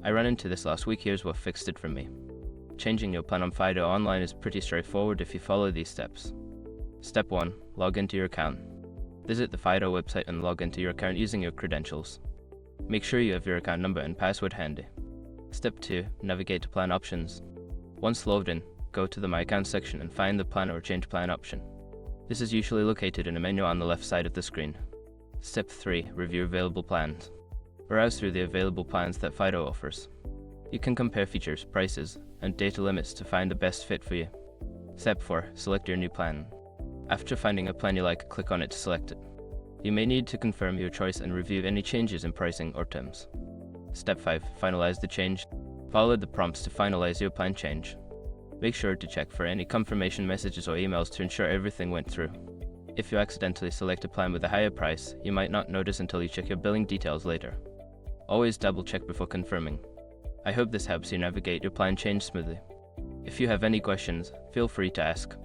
I ran into this last week. Here's what fixed it for me. Changing your plan on Fido online is pretty straightforward if you follow these steps. Step 1. Log into your account. Visit the Fido website and log into your account using your credentials. Make sure you have your account number and password handy. Step 2. Navigate to plan options. Once logged in, go to the My Account section and find the Plan or Change Plan option. This is usually located in a menu on the left side of the screen. Step 3. Review available plans. Browse through the available plans that Fido offers. You can compare features, prices, and data limits to find the best fit for you. Step 4. Select your new plan. After finding a plan you like, click on it to select it. You may need to confirm your choice and review any changes in pricing or terms. Step 5. Finalize the change. Follow the prompts to finalize your plan change. Make sure to check for any confirmation messages or emails to ensure everything went through. If you accidentally select a plan with a higher price, you might not notice until you check your billing details later. Always double check before confirming. I hope this helps you navigate your plan change smoothly. If you have any questions, feel free to ask.